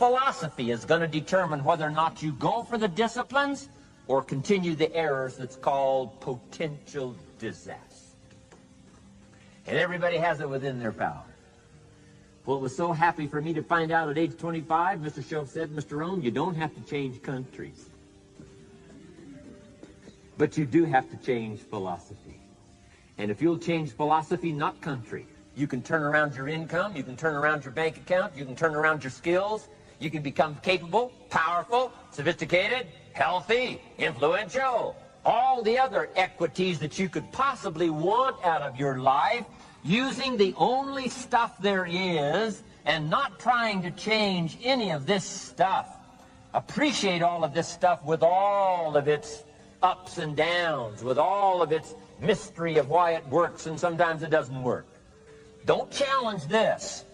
philosophy is going to determine whether or not you go for the disciplines or continue the errors that's called potential disaster. And everybody has it within their power. Well, it was so happy for me to find out at age 25, Mr. Schultz said, Mr. Rohn, you don't have to change countries. But you do have to change philosophy. And if you'll change philosophy, not country, you can turn around your income, you can turn around your bank account, you can turn around your skills, you can become capable, powerful, sophisticated, healthy, influential, all the other equities that you could possibly want out of your life, using the only stuff there is and not trying to change any of this stuff. Appreciate all of this stuff with all of its ups and downs, with all of its mystery of why it works and sometimes it doesn't work. Don't challenge this.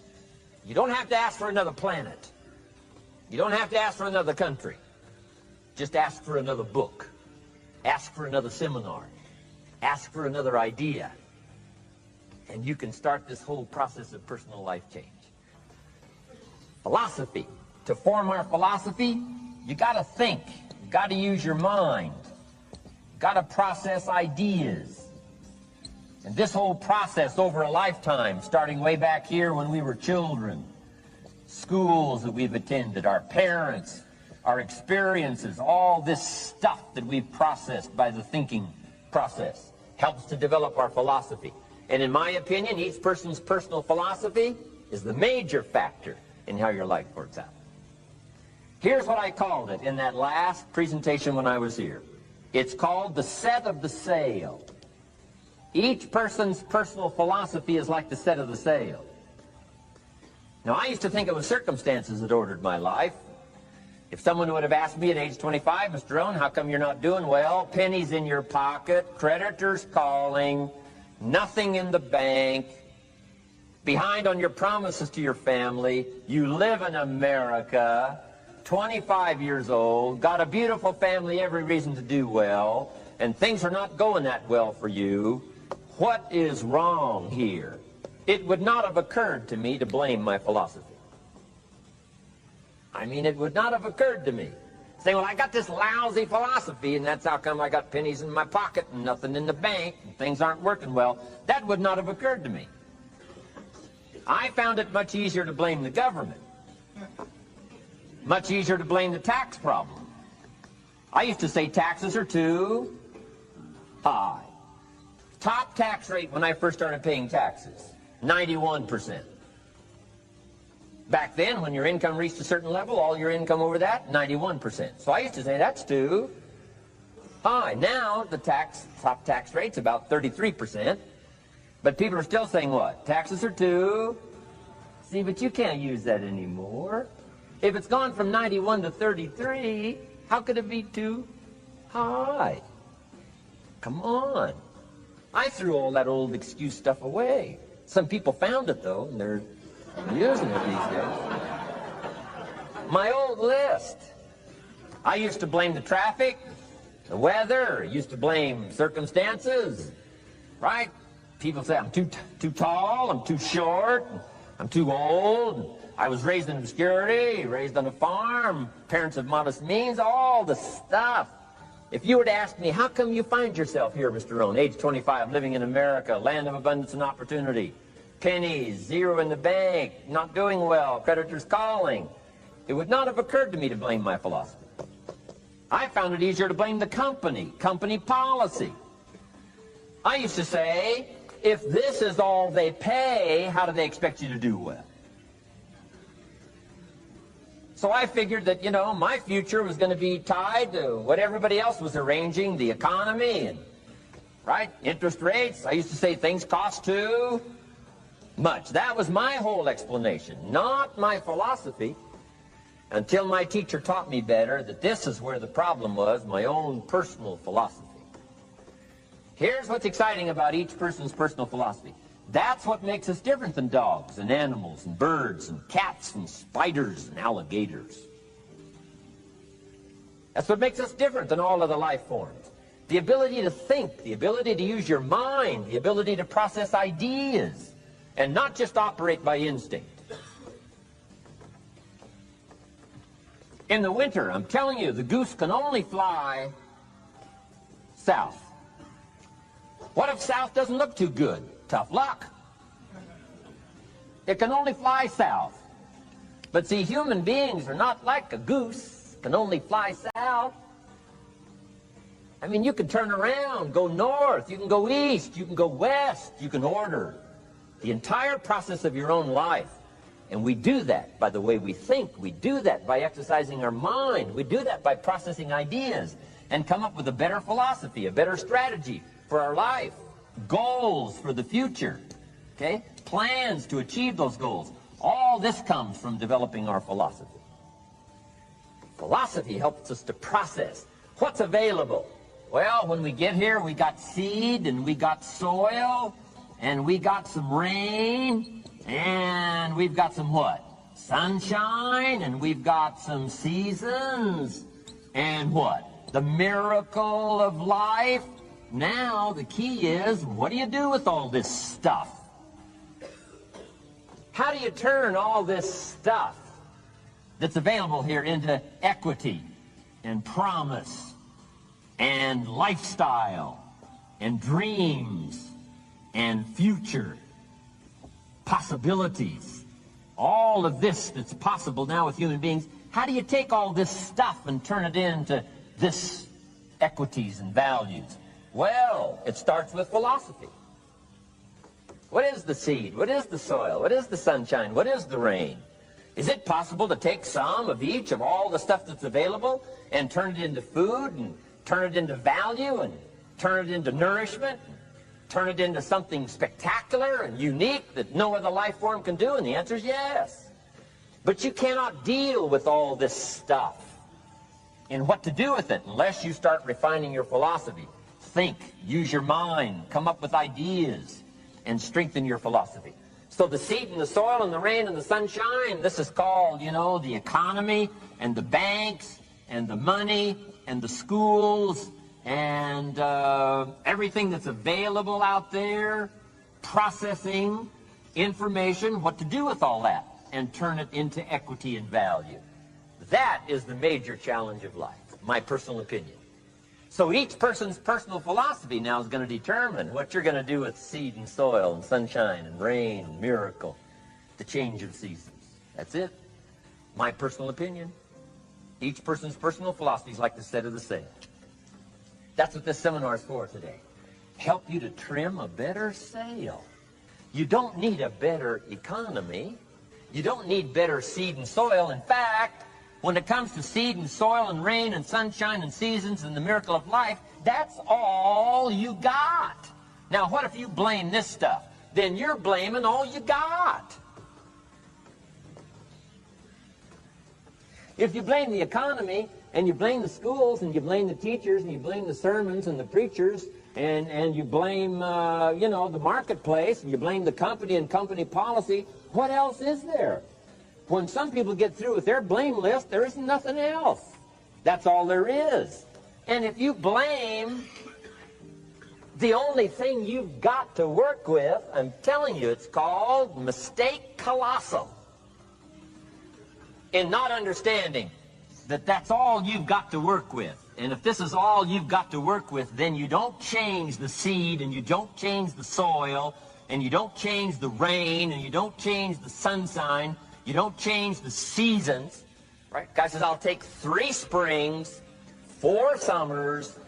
You don't have to ask for another planet. You don't have to ask for another country. Just ask for another book. Ask for another seminar. Ask for another idea. And you can start this whole process of personal life change. Philosophy. To form our philosophy, you got to think. You got to use your mind. You got to process ideas. And this whole process over a lifetime, starting way back here when we were children, schools that we've attended, our parents, our experiences, all this stuff that we've processed by the thinking process helps to develop our philosophy. And in my opinion, each person's personal philosophy is the major factor in how your life works out. Here's what I called it in that last presentation when I was here. It's called the set of the sail. Each person's personal philosophy is like the set of the sail. Now, I used to think it was circumstances that ordered my life. If someone would have asked me at age 25, Mr. Rohn, how come you're not doing well? Pennies in your pocket, creditors calling, nothing in the bank, behind on your promises to your family, you live in America, 25 years old, got a beautiful family, every reason to do well, and things are not going that well for you. What is wrong here? It would not have occurred to me to blame my philosophy. I mean, it would not have occurred to me. Saying, well, I got this lousy philosophy, and that's how come I got pennies in my pocket and nothing in the bank, and things aren't working well. That would not have occurred to me. I found it much easier to blame the government. Much easier to blame the tax problem. I used to say taxes are too high. Top tax rate when I first started paying taxes, 91%. Back then, when your income reached a certain level, all your income over that, 91%. So I used to say, that's too high. Now, the top tax rate's about 33%. But people are still saying what? Taxes are too... See, but you can't use that anymore. If it's gone from 91 to 33, how could it be too high? Come on. I threw all that old excuse stuff away. Some people found it, though, and they're using it these days. My old list. I used to blame the traffic, the weather, used to blame circumstances, right? People say I'm too tall, I'm too short, I'm too old, I was raised in obscurity, raised on a farm, parents of modest means, all the stuff. If you were to ask me, how come you find yourself here, Mr. Rohn, age 25, living in America, land of abundance and opportunity, pennies, zero in the bank, not doing well, creditors calling, it would not have occurred to me to blame my philosophy. I found it easier to blame the company policy. I used to say, if this is all they pay, how do they expect you to do well? So I figured that, you know, my future was going to be tied to what everybody else was arranging, the economy and, right, interest rates. I used to say things cost too much. That was my whole explanation, not my philosophy, until my teacher taught me better that this is where the problem was, my own personal philosophy. Here's what's exciting about each person's personal philosophy. That's what makes us different than dogs and animals and birds and cats and spiders and alligators. That's what makes us different than all other life forms. The ability to think, the ability to use your mind, the ability to process ideas, and not just operate by instinct. In the winter, I'm telling you, the goose can only fly south. What if south doesn't look too good? Tough luck. It can only fly south. But see, human beings are not like a goose, can only fly south. I mean, you can turn around, go north, you can go east, you can go west, you can order the entire process of your own life. And we do that by the way we think. We do that by exercising our mind. We do that by processing ideas and come up with a better philosophy, a better strategy for our life, goals for the future, okay? Plans to achieve those goals. All this comes from developing our philosophy. Philosophy helps us to process what's available. Well, when we get here, we got seed, and we got soil, and we got some rain, and we've got some what? Sunshine, and we've got some seasons, and what? The miracle of life. Now, the key is, what do you do with all this stuff? How do you turn all this stuff that's available here into equity and promise and lifestyle and dreams and future possibilities? All of this that's possible now with human beings, how do you take all this stuff and turn it into this equities and values? Well, it starts with philosophy. What is the seed? What is the soil? What is the sunshine? What is the rain? Is it possible to take some of each of all the stuff that's available and turn it into food and turn it into value and turn it into nourishment, and turn it into something spectacular and unique that no other life form can do? And the answer is yes. But you cannot deal with all this stuff and what to do with it unless you start refining your philosophy. Think, use your mind, come up with ideas, and strengthen your philosophy. So the seed and the soil and the rain and the sunshine, this is called, you know, the economy and the banks and the money and the schools and everything that's available out there, processing information, what to do with all that, and turn it into equity and value. That is the major challenge of life, my personal opinion. So each person's personal philosophy now is going to determine what you're going to do with seed and soil and sunshine and rain and miracle, the change of seasons. That's it. My personal opinion. Each person's personal philosophy is like the set of the sail. That's what this seminar is for today. Help you to trim a better sail. You don't need a better economy. You don't need better seed and soil. In fact, when it comes to seed and soil and rain and sunshine and seasons and the miracle of life, that's all you got. Now, what if you blame this stuff? Then you're blaming all you got. If you blame the economy, and you blame the schools, and you blame the teachers, and you blame the sermons and the preachers, and you blame, you know, the marketplace, and you blame the company and company policy, what else is there? When some people get through with their blame list, there isn't nothing else. That's all there is. And if you blame the only thing you've got to work with, I'm telling you, it's called mistake colossal. In not understanding that that's all you've got to work with. And if this is all you've got to work with, then you don't change the seed, and you don't change the soil, and you don't change the rain, and you don't change the sunshine. You don't change the seasons, right? Guy says, I'll take 3 springs, 4 summers,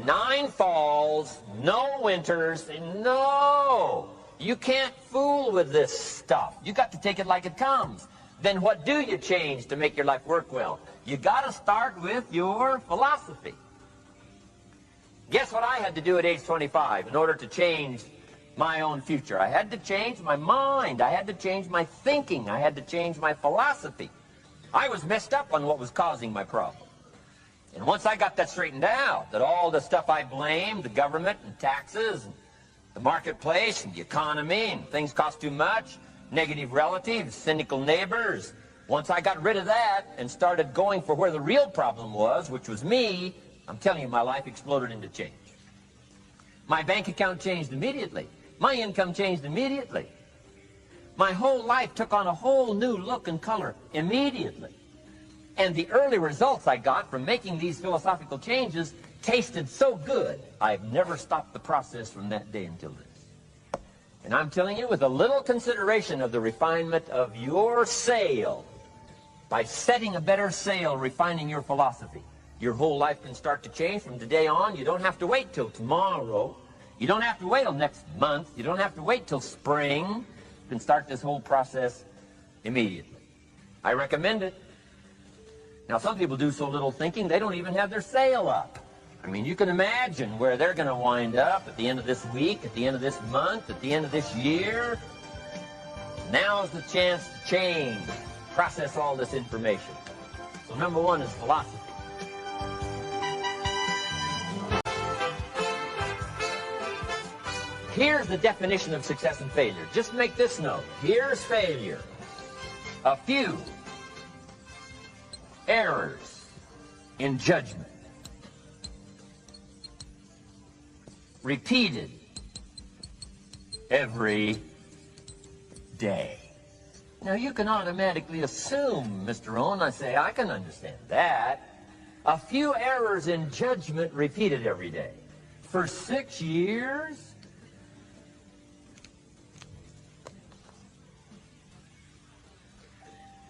9 falls, no winters. No, you can't fool with this stuff. You got to take it like it comes. Then what do you change to make your life work well? You got to start with your philosophy. Guess what I had to do at age 25 in order to change my own future? I had to change my mind. I had to change my thinking. I had to change my philosophy. I was messed up on what was causing my problem. And once I got that straightened out, that all the stuff I blamed, the government and taxes and the marketplace and the economy and things cost too much, negative relatives, cynical neighbors, once I got rid of that and started going for where the real problem was, which was me, I'm telling you, my life exploded into change. My bank account changed immediately. My income changed immediately. My whole life took on a whole new look and color immediately. And the early results I got from making these philosophical changes tasted so good, I've never stopped the process from that day until this. And I'm telling you, with a little consideration of the refinement of your sail, by setting a better sail, refining your philosophy, your whole life can start to change from today on. You don't have to wait till tomorrow. You don't have to wait till next month. You don't have to wait till spring. You can start this whole process immediately. I recommend it. Now, some people do so little thinking, they don't even have their sail up. I mean, you can imagine where they're going to wind up at the end of this week, at the end of this month, at the end of this year. Now's the chance to change, process all this information. So number one is philosophy. Here's the definition of success and failure. Just make this note. Here's failure. A few errors in judgment, repeated every day. Now, you can automatically assume, Mr. Rohn, I say, I can understand that. A few errors in judgment repeated every day. For 6 years?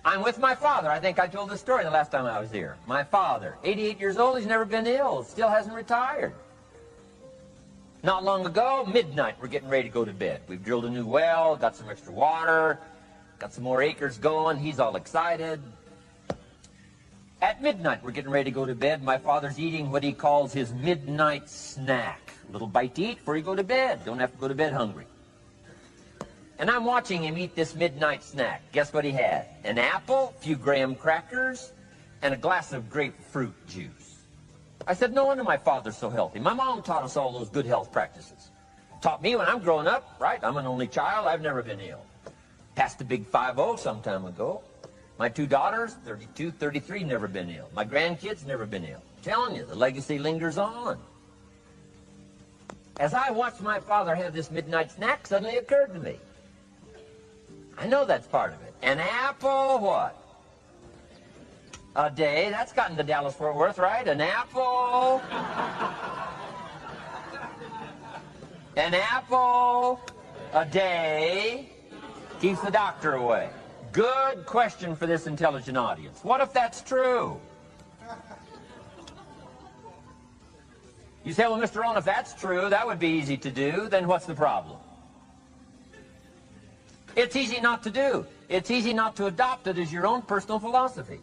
I'm with my father. I think I told this story the last time I was here. My father, 88 years old, he's never been ill, still hasn't retired. Not long ago, midnight, we're getting ready to go to bed. We've drilled a new well, got some extra water, got some more acres going. He's all excited. At midnight, we're getting ready to go to bed. My father's eating what he calls his midnight snack. A little bite to eat before you go to bed. Don't have to go to bed hungry. And I'm watching him eat this midnight snack. Guess what he had? An apple, a few graham crackers, and a glass of grapefruit juice. I said, no wonder my father's so healthy. My mom taught us all those good health practices. Taught me when I'm growing up, right? I'm an only child. I've never been ill. Passed the big 5-0 some time ago. My 2 daughters, 32, 33, never been ill. My grandkids, never been ill. I'm telling you, the legacy lingers on. As I watched my father have this midnight snack, suddenly occurred to me. I know that's part of it. An apple, what? A day. That's gotten to Dallas-Fort Worth, right? An apple. An apple a day keeps the doctor away. Good question for this intelligent audience. What if that's true? You say, well, Mr. Rohn, if that's true, that would be easy to do. Then what's the problem? It's easy not to do. It's easy not to adopt it as your own personal philosophy.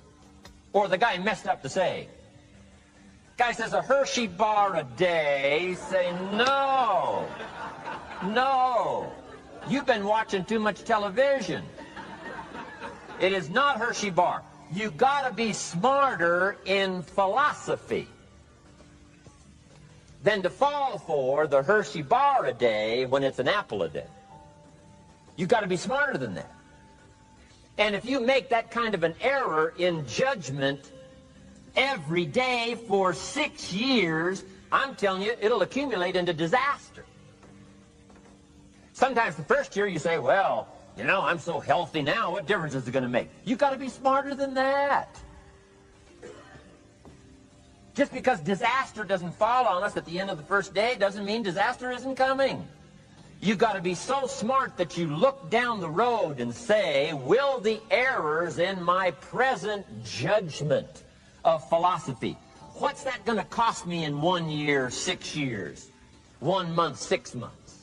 Or the guy messed up the saying. Guy says a Hershey bar a day. Say, no. No. You've been watching too much television. It is not Hershey bar. You got to be smarter in philosophy than to fall for the Hershey bar a day when it's an apple a day. You've got to be smarter than that. And if you make that kind of an error in judgment every day for 6 years, I'm telling you, it'll accumulate into disaster. Sometimes the first year you say, well, you know, I'm so healthy now, what difference is it going to make? You've got to be smarter than that. Just because disaster doesn't fall on us at the end of the first day doesn't mean disaster isn't coming. You've got to be so smart that you look down the road and say, will the errors in my present judgment of philosophy, what's that going to cost me in 1 year, 6 years, 1 month, 6 months?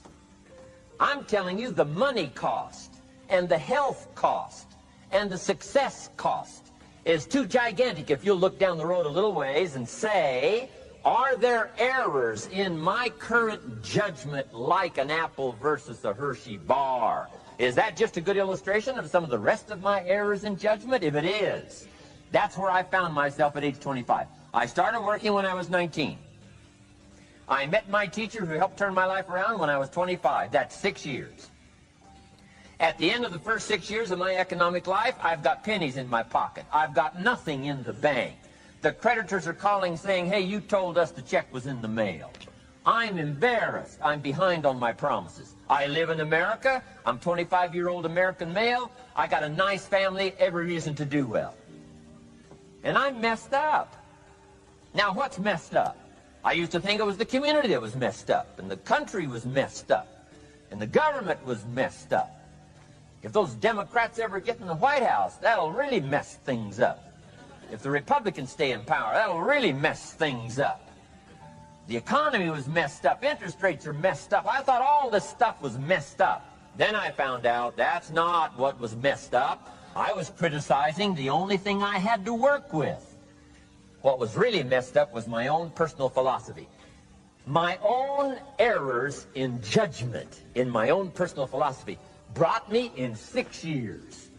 I'm telling you, the money cost and the health cost and the success cost is too gigantic if you'll look down the road a little ways and say, are there errors in my current judgment like an apple versus a Hershey bar? Is that just a good illustration of some of the rest of my errors in judgment? If it is, that's where I found myself at age 25. I started working when I was 19. I met my teacher who helped turn my life around when I was 25. That's 6 years. At the end of the first 6 years of my economic life, I've got pennies in my pocket. I've got nothing in the bank. The creditors are calling saying, hey, you told us the check was in the mail. I'm embarrassed. I'm behind on my promises. I live in America. I'm 25-year-old American male. I got a nice family, every reason to do well. And I'm messed up. Now, what's messed up? I used to think it was the community that was messed up, and the country was messed up, and the government was messed up. If those Democrats ever get in the White House, that'll really mess things up. If the Republicans stay in power, that'll really mess things up. The economy was messed up. Interest rates are messed up. I thought all this stuff was messed up. Then I found out that's not what was messed up. I was criticizing the only thing I had to work with. What was really messed up was my own personal philosophy. My own errors in judgment in my own personal philosophy brought me in 6 years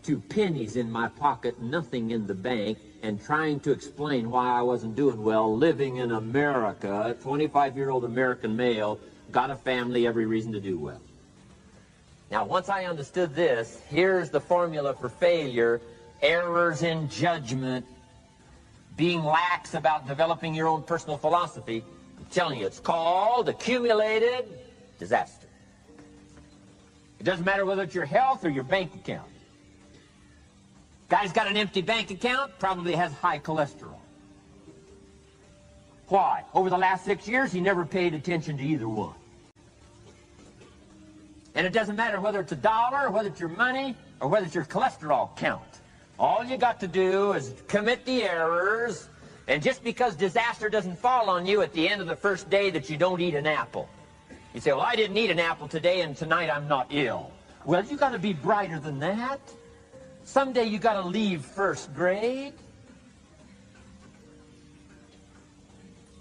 to pennies in my pocket, nothing in the bank, and trying to explain why I wasn't doing well living in America. A 25-year-old American male, got a family, every reason to do well. Now, once I understood this, here's the formula for failure: errors in judgment, being lax about developing your own personal philosophy. I'm telling you, it's called accumulated disaster. It doesn't matter whether it's your health or your bank account. Guy's got an empty bank account, probably has high cholesterol. Why? Over the last 6 years, he never paid attention to either one. And it doesn't matter whether it's a dollar, or whether it's your money, or whether it's your cholesterol count. All you got to do is commit the errors, and just because disaster doesn't fall on you at the end of the first day that you don't eat an apple. You say, well, I didn't eat an apple today, and tonight I'm not ill. Well, you got to be brighter than that. Someday you got to leave first grade.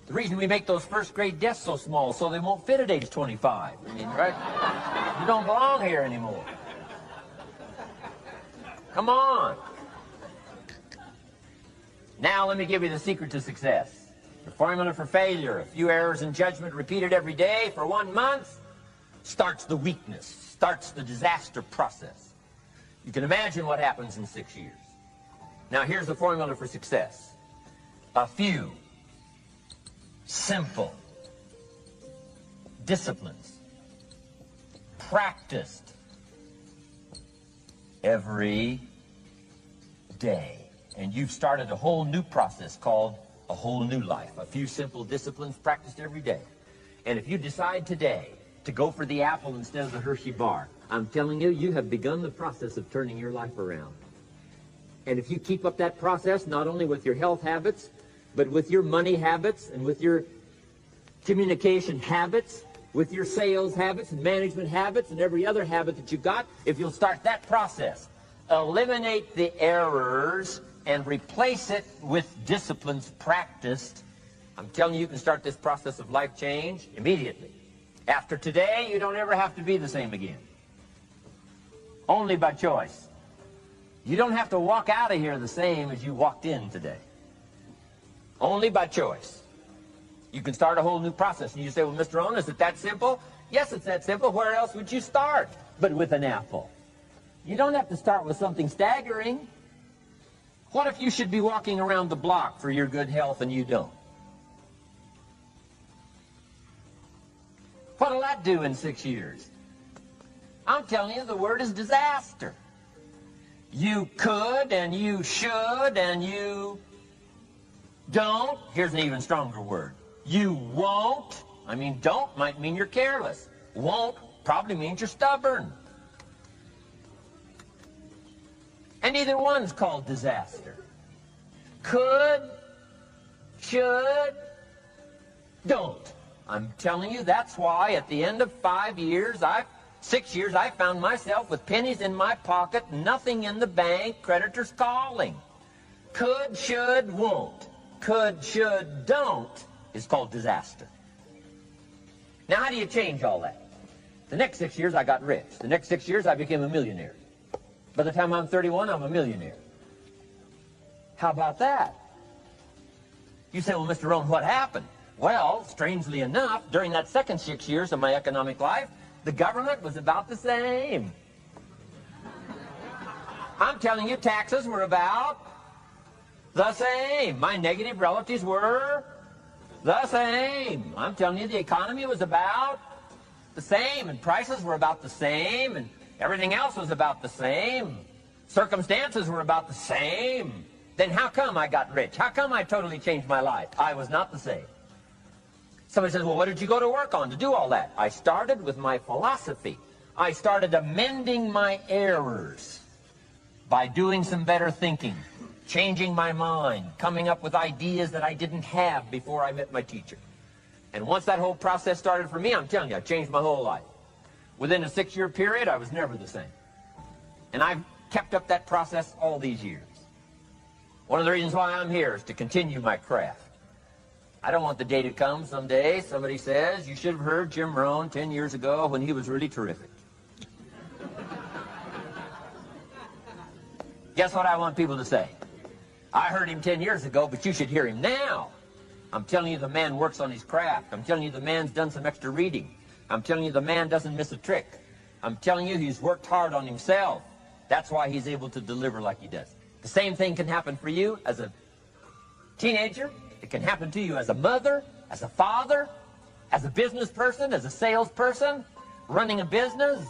The reason we make those first grade desks so small so they won't fit at age 25. I mean, right? You don't belong here anymore. Come on. Now let me give you the secret to success. The formula for failure: a few errors in judgment repeated every day for 1 month starts the weakness, starts the disaster process. You can imagine what happens in 6 years. Now here's the formula for success: a few simple disciplines practiced every day. And you've started a whole new process called a whole new life. A few simple disciplines practiced every day. And if you decide today to go for the apple instead of the Hershey bar, I'm telling you, you have begun the process of turning your life around. And if you keep up that process, not only with your health habits, but with your money habits and with your communication habits, with your sales habits and management habits and every other habit that you've got, if you'll start that process, eliminate the errors and replace it with disciplines practiced, I'm telling you, you can start this process of life change immediately. After today, you don't ever have to be the same again. Only by choice. You don't have to walk out of here the same as you walked in today. Only by choice. You can start a whole new process. And you say, well, Mr. Rohn, is it that simple? Yes, it's that simple. Where else would you start but with an apple? You don't have to start with something staggering. What if you should be walking around the block for your good health and you don't? What'll that do in 6 years? I'm telling you, the word is disaster. You could and you should and you don't. Here's an even stronger word. You won't. I mean, don't might mean you're careless. Won't probably means you're stubborn. And neither one's called disaster. Could, should, don't. I'm telling you, that's why at the end of 6 years, I found myself with pennies in my pocket, nothing in the bank, creditors calling. Could, should, won't. Could, should, don't is called disaster. Now, how do you change all that? The next 6 years, I got rich. The next 6 years, I became a millionaire. By the time I'm 31, I'm a millionaire. How about that? You say, well, Mr. Rohn, what happened? Well, strangely enough, during that second 6 years of my economic life, the government was about the same. I'm telling you, taxes were about the same. My negative relatives were the same. I'm telling you, the economy was about the same, and prices were about the same, and everything else was about the same. Circumstances were about the same. Then how come I got rich? How come I totally changed my life? I was not the same. Somebody says, well, what did you go to work on to do all that? I started with my philosophy. I started amending my errors by doing some better thinking, changing my mind, coming up with ideas that I didn't have before I met my teacher. And once that whole process started for me, I'm telling you, I changed my whole life. Within a 6-year period, I was never the same. And I've kept up that process all these years. One of the reasons why I'm here is to continue my craft. I don't want the day to come someday somebody says, you should have heard Jim Rohn 10 years ago when he was really terrific. Guess what I want people to say? I heard him 10 years ago, but you should hear him now. I'm telling you the man works on his craft. I'm telling you the man's done some extra reading. I'm telling you the man doesn't miss a trick. I'm telling you he's worked hard on himself. That's why he's able to deliver like he does. The same thing can happen for you as a teenager. It can happen to you as a mother, as a father, as a business person, as a salesperson, running a business.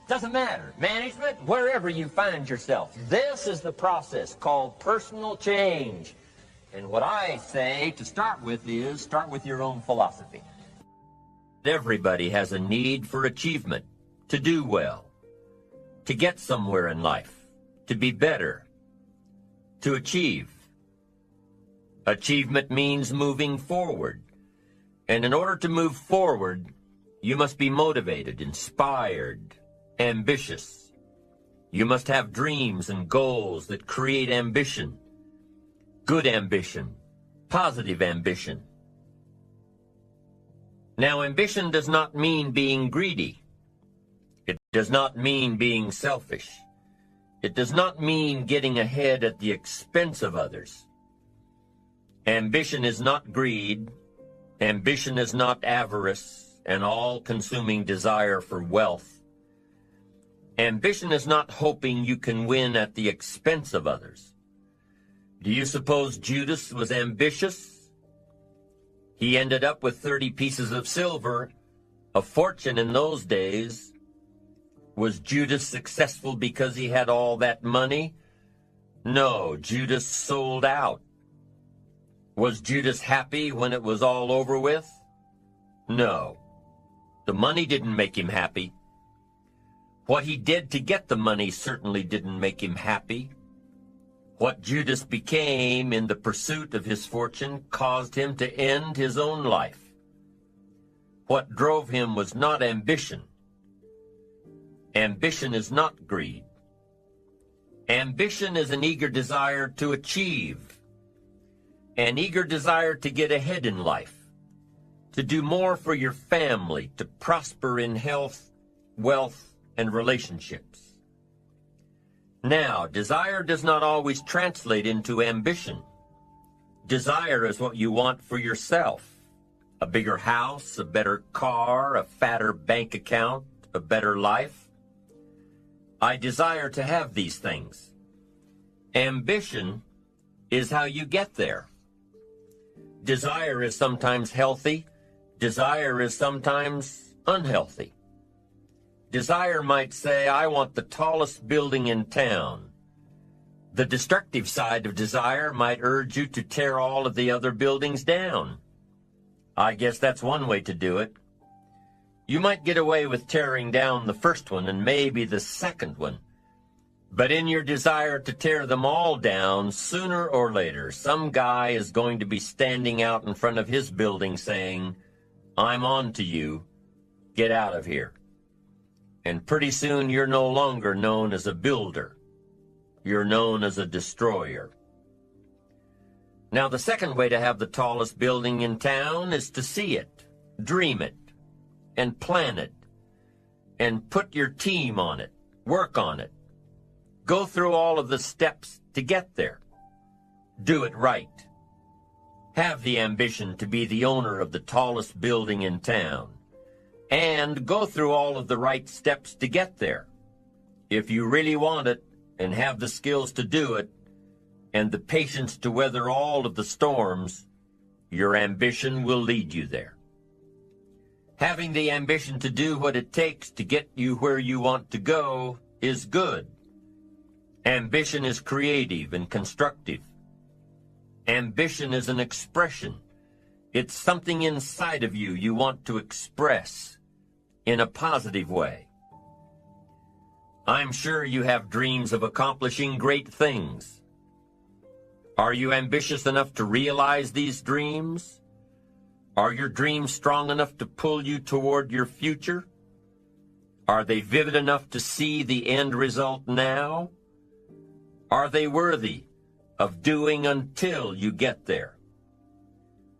Doesn't matter. Management, wherever you find yourself. This is the process called personal change. And what I say to start with is start with your own philosophy. Everybody has a need for achievement, to do well, to get somewhere in life, to be better, to achieve. Achievement means moving forward. And in order to move forward, you must be motivated, inspired, ambitious. You must have dreams and goals that create ambition. Good ambition, positive ambition. Now, ambition does not mean being greedy. It does not mean being selfish. It does not mean getting ahead at the expense of others. Ambition is not greed. Ambition is not avarice, an all-consuming desire for wealth. Ambition is not hoping you can win at the expense of others. Do you suppose Judas was ambitious? He ended up with 30 pieces of silver, a fortune in those days. Was Judas successful because he had all that money? No, Judas sold out. Was Judas happy when it was all over with? No. The money didn't make him happy. What he did to get the money certainly didn't make him happy. What Judas became in the pursuit of his fortune caused him to end his own life. What drove him was not ambition. Ambition is not greed. Ambition is an eager desire to achieve, an eager desire to get ahead in life, to do more for your family, to prosper in health, wealth, and relationships. Now, desire does not always translate into ambition. Desire is what you want for yourself. A bigger house, a better car, a fatter bank account, a better life. I desire to have these things. Ambition is how you get there. Desire is sometimes healthy. Desire is sometimes unhealthy. Desire might say, I want the tallest building in town. The destructive side of desire might urge you to tear all of the other buildings down. I guess that's one way to do it. You might get away with tearing down the first one and maybe the second one. But in your desire to tear them all down, sooner or later, some guy is going to be standing out in front of his building saying, I'm on to you. Get out of here. And pretty soon you're no longer known as a builder. You're known as a destroyer. Now, the second way to have the tallest building in town is to see it, dream it, and plan it, and put your team on it, work on it. Go through all of the steps to get there. Do it right. Have the ambition to be the owner of the tallest building in town. And go through all of the right steps to get there. If you really want it, and have the skills to do it, and the patience to weather all of the storms, your ambition will lead you there. Having the ambition to do what it takes to get you where you want to go is good. Ambition is creative and constructive. Ambition is an expression. It's something inside of you want to express in a positive way. I'm sure you have dreams of accomplishing great things. Are you ambitious enough to realize these dreams? Are your dreams strong enough to pull you toward your future? Are they vivid enough to see the end result now? Are they worthy of doing until you get there?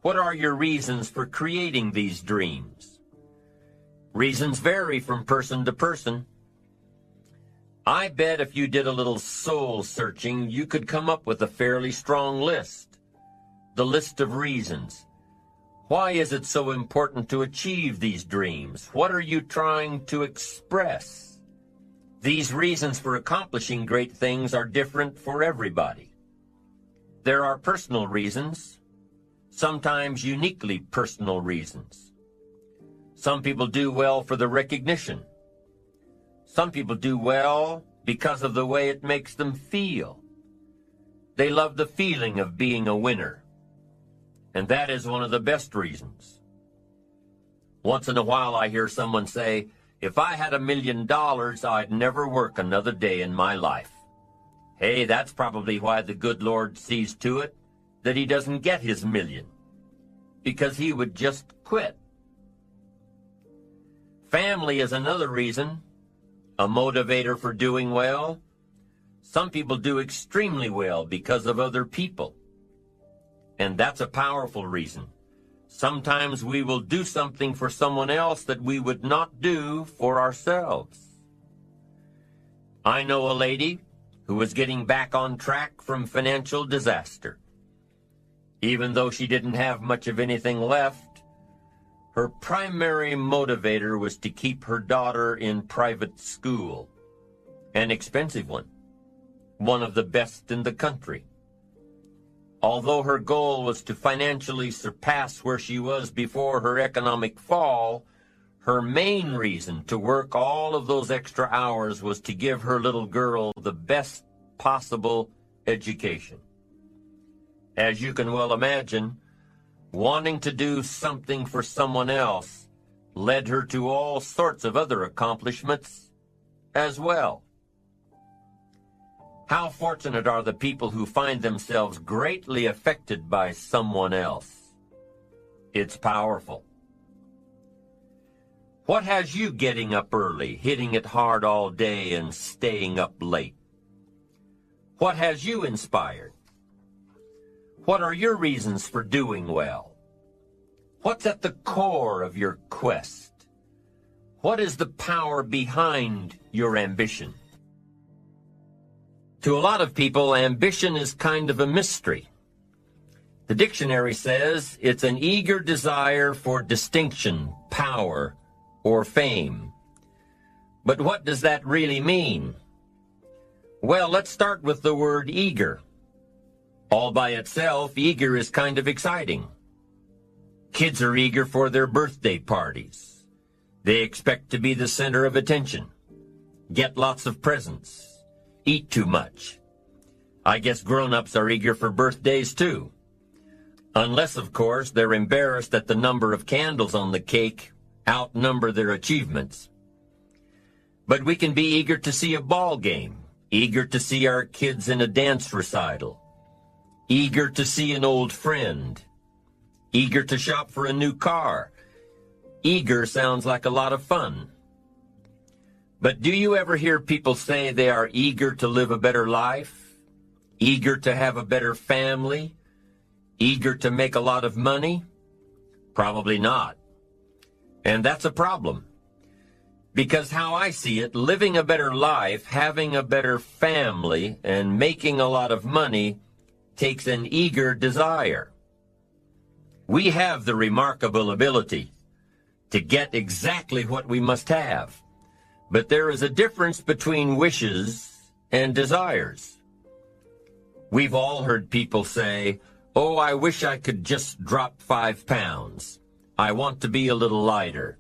What are your reasons for creating these dreams? Reasons vary from person to person. I bet if you did a little soul searching, you could come up with a fairly strong list. The list of reasons. Why is it so important to achieve these dreams? What are you trying to express? These reasons for accomplishing great things are different for everybody. There are personal reasons, sometimes uniquely personal reasons. Some people do well for the recognition. Some people do well because of the way it makes them feel. They love the feeling of being a winner. And that is one of the best reasons. Once in a while I hear someone say, if I had $1 million, I'd never work another day in my life. Hey, that's probably why the good Lord sees to it that he doesn't get his million, because he would just quit. Family is another reason, a motivator for doing well. Some people do extremely well because of other people. And that's a powerful reason. Sometimes we will do something for someone else that we would not do for ourselves. I know a lady who was getting back on track from financial disaster. Even though she didn't have much of anything left, her primary motivator was to keep her daughter in private school, an expensive one of the best in the country. Although her goal was to financially surpass where she was before her economic fall, her main reason to work all of those extra hours was to give her little girl the best possible education. As you can well imagine, wanting to do something for someone else led her to all sorts of other accomplishments as well. How fortunate are the people who find themselves greatly affected by someone else? It's powerful. What has you getting up early, hitting it hard all day, and staying up late? What has you inspired? What are your reasons for doing well? What's at the core of your quest? What is the power behind your ambition? To a lot of people, ambition is kind of a mystery. The dictionary says it's an eager desire for distinction, power, or fame. But what does that really mean? Well, let's start with the word eager. All by itself, eager is kind of exciting. Kids are eager for their birthday parties. They expect to be the center of attention, get lots of presents, eat too much. I guess grown-ups are eager for birthdays too. Unless, of course, they're embarrassed that the number of candles on the cake outnumber their achievements. But we can be eager to see a ball game, eager to see our kids in a dance recital, eager to see an old friend, eager to shop for a new car. Eager sounds like a lot of fun. But do you ever hear people say they are eager to live a better life, eager to have a better family, eager to make a lot of money? Probably not. And that's a problem. Because how I see it, living a better life, having a better family, and making a lot of money takes an eager desire. We have the remarkable ability to get exactly what we must have. But there is a difference between wishes and desires. We've all heard people say, "Oh, I wish I could just drop 5 pounds. I want to be a little lighter."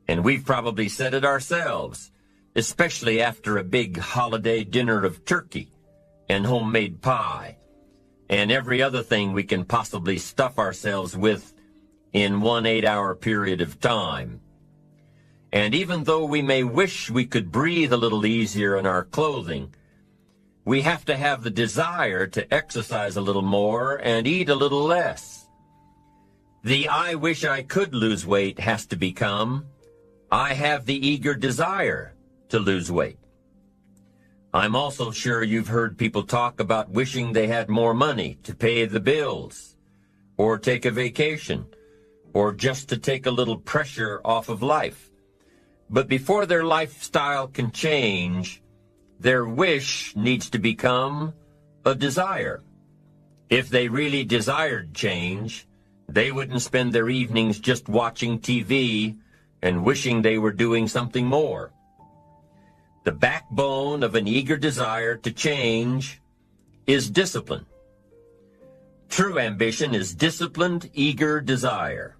And we've probably said it ourselves, especially after a big holiday dinner of turkey and homemade pie. and every other thing we can possibly stuff ourselves with in one 8-hour period of time. And even though we may wish we could breathe a little easier in our clothing, we have to have the desire to exercise a little more and eat a little less. The I wish I could lose weight has to become, I have the eager desire to lose weight. I'm also sure you've heard people talk about wishing they had more money to pay the bills, or take a vacation, or just to take a little pressure off of life. But before their lifestyle can change, their wish needs to become a desire. If they really desired change, they wouldn't spend their evenings just watching TV and wishing they were doing something more. The backbone of an eager desire to change is discipline. True ambition is disciplined, eager desire.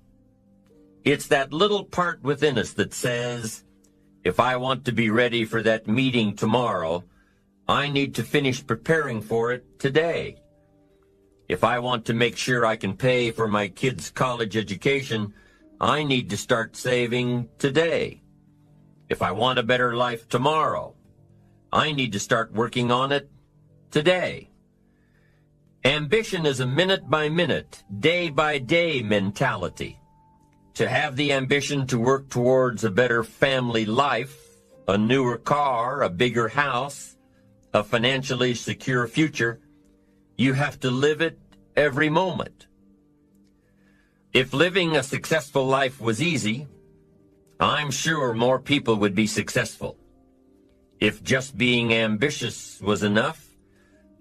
It's that little part within us that says, if I want to be ready for that meeting tomorrow, I need to finish preparing for it today. If I want to make sure I can pay for my kids' college education, I need to start saving today. If I want a better life tomorrow, I need to start working on it today. Ambition is a minute-by-minute, day-by-day mentality. To have the ambition to work towards a better family life, a newer car, a bigger house, a financially secure future, you have to live it every moment. If living a successful life was easy, I'm sure more people would be successful. If just being ambitious was enough,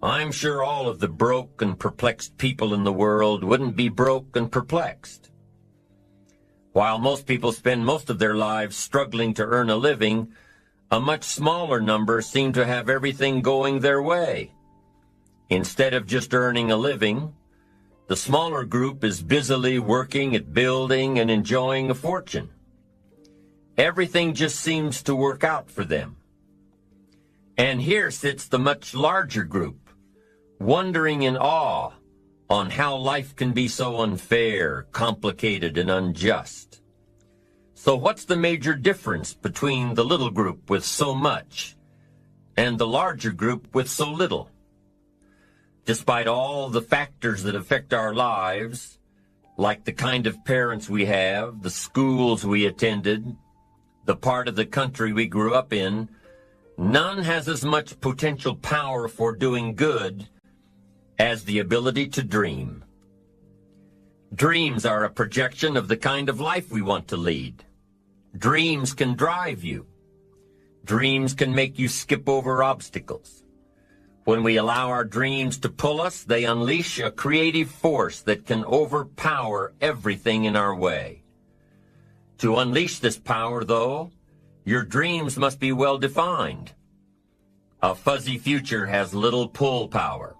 I'm sure all of the broke and perplexed people in the world wouldn't be broke and perplexed. While most people spend most of their lives struggling to earn a living, a much smaller number seem to have everything going their way. Instead of just earning a living, the smaller group is busily working at building and enjoying a fortune. Everything just seems to work out for them. And here sits the much larger group, wondering in awe on how life can be so unfair, complicated, and unjust. So what's the major difference between the little group with so much and the larger group with so little? Despite all the factors that affect our lives, like the kind of parents we have, the schools we attended, the part of the country we grew up in, none has as much potential power for doing good as the ability to dream. Dreams are a projection of the kind of life we want to lead. Dreams can drive you. Dreams can make you skip over obstacles. When we allow our dreams to pull us, they unleash a creative force that can overpower everything in our way. To unleash this power, though, your dreams must be well defined. A fuzzy future has little pull power.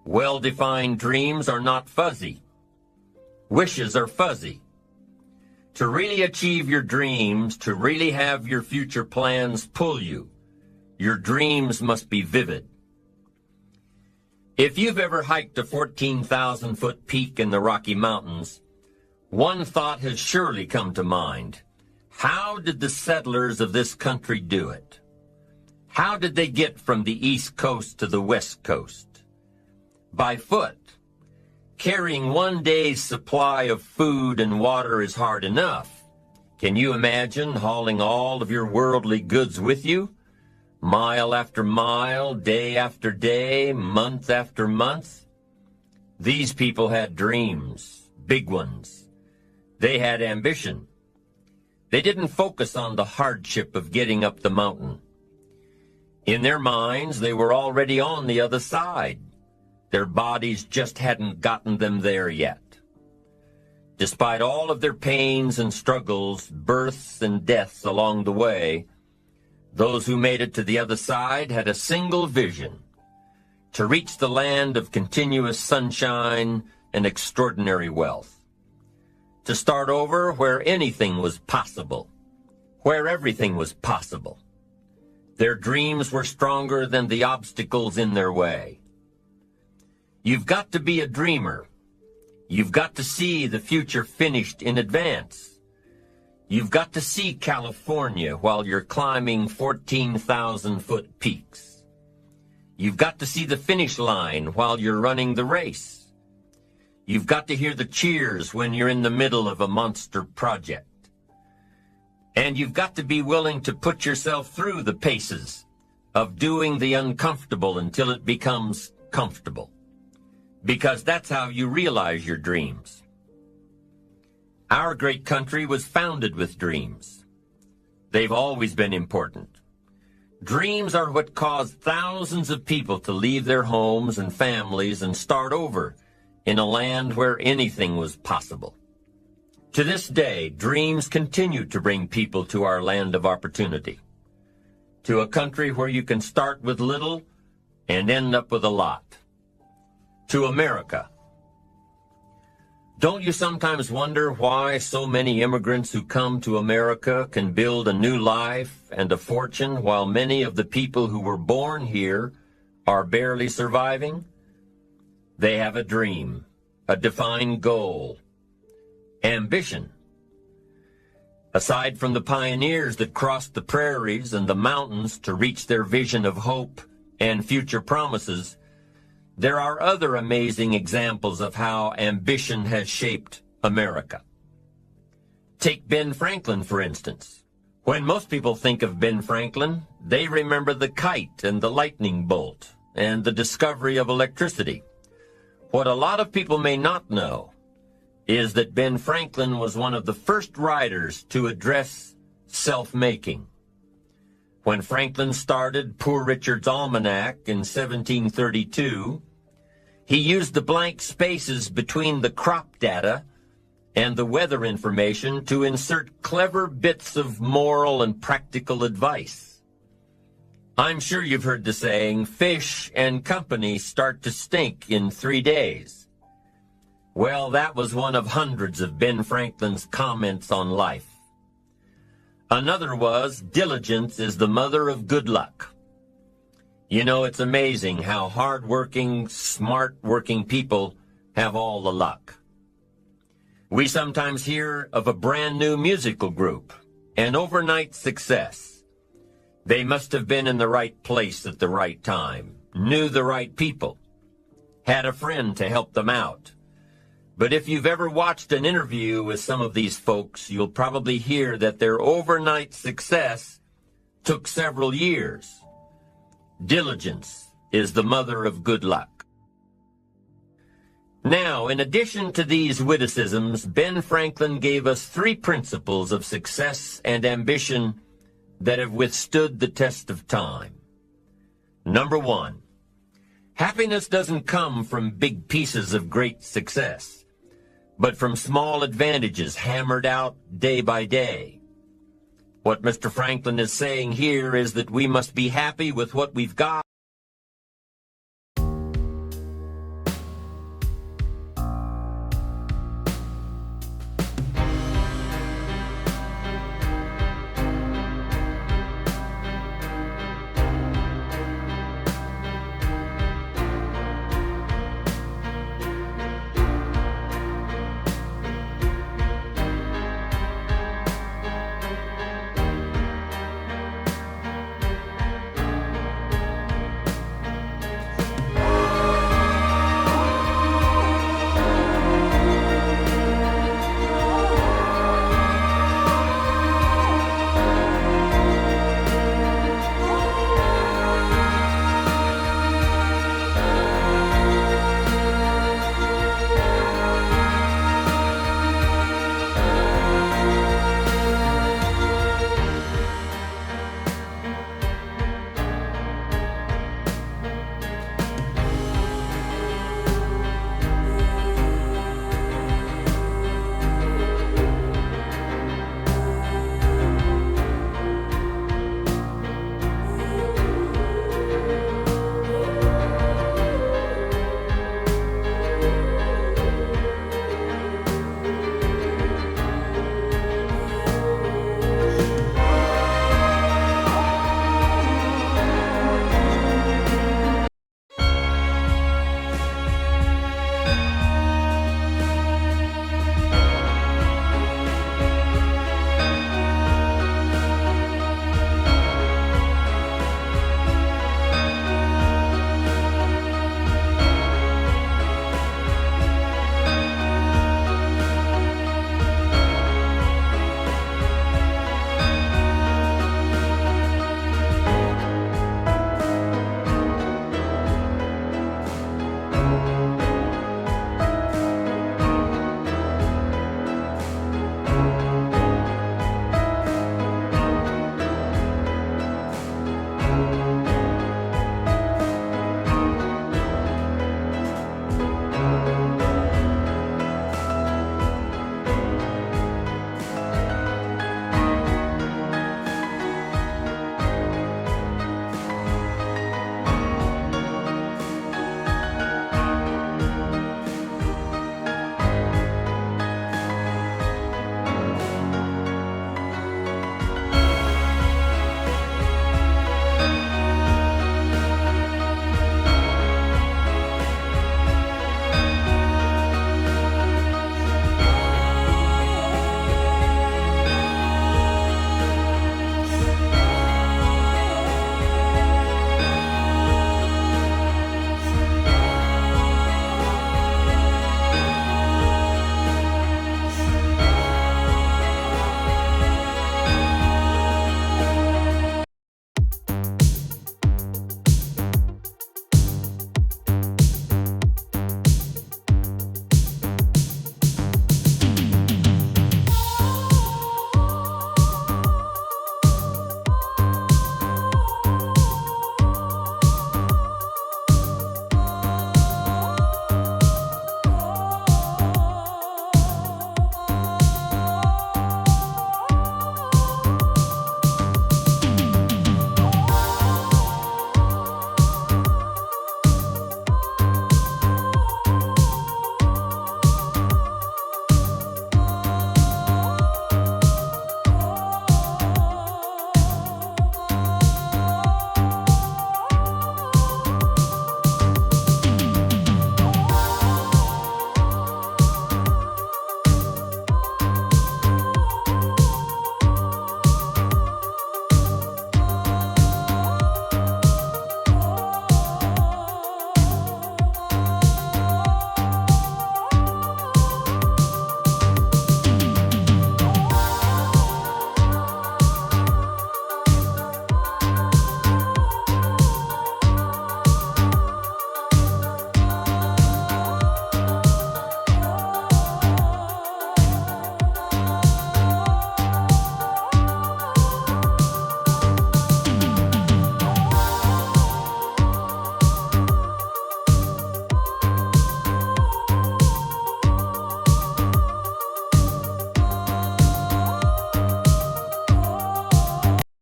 Well-defined dreams are not fuzzy. Wishes are fuzzy. To really achieve your dreams, to really have your future plans pull you, your dreams must be vivid. If you've ever hiked a 14,000-foot peak in the Rocky Mountains, one thought has surely come to mind. How did the settlers of this country do it? How did they get from the East Coast to the West Coast? By foot. Carrying one day's supply of food and water is hard enough. Can you imagine hauling all of your worldly goods with you? Mile after mile, day after day, month after month? These people had dreams, big ones. They had ambition. They didn't focus on the hardship of getting up the mountain. In their minds, they were already on the other side. Their bodies just hadn't gotten them there yet. Despite all of their pains and struggles, births and deaths along the way, those who made it to the other side had a single vision: to reach the land of continuous sunshine and extraordinary wealth. To start over where anything was possible, where everything was possible. Their dreams were stronger than the obstacles in their way. You've got to be a dreamer. You've got to see the future finished in advance. You've got to see California while you're climbing 14,000-foot peaks. You've got to see the finish line while you're running the race. You've got to hear the cheers when you're in the middle of a monster project. And you've got to be willing to put yourself through the paces of doing the uncomfortable until it becomes comfortable. Because that's how you realize your dreams. Our great country was founded with dreams. They've always been important. Dreams are what caused thousands of people to leave their homes and families and start over in a land where anything was possible. To this day, dreams continue to bring people to our land of opportunity, to a country where you can start with little and end up with a lot, to America. Don't you sometimes wonder why so many immigrants who come to America can build a new life and a fortune while many of the people who were born here are barely surviving? They have a dream, a defined goal, ambition. Aside from the pioneers that crossed the prairies and the mountains to reach their vision of hope and future promises, there are other amazing examples of how ambition has shaped America. Take Ben Franklin, for instance. When most people think of Ben Franklin, they remember the kite and the lightning bolt and the discovery of electricity. What a lot of people may not know is that Ben Franklin was one of the first writers to address self-making. When Franklin started Poor Richard's Almanac in 1732, he used the blank spaces between the crop data and the weather information to insert clever bits of moral and practical advice. I'm sure you've heard the saying, fish and company start to stink in 3 days. Well, that was one of hundreds of Ben Franklin's comments on life. Another was, diligence is the mother of good luck. You know, it's amazing how hard-working, smart-working people have all the luck. We sometimes hear of a brand-new musical group, an overnight success. They must have been in the right place at the right time, knew the right people, had a friend to help them out. But if you've ever watched an interview with some of these folks, you'll probably hear that their overnight success took several years. Diligence is the mother of good luck. Now, in addition to these witticisms, Ben Franklin gave us 3 principles of success and ambition that have withstood the test of time. Number 1, happiness doesn't come from big pieces of great success, but from small advantages hammered out day by day. What Mr. Franklin is saying here is that we must be happy with what we've got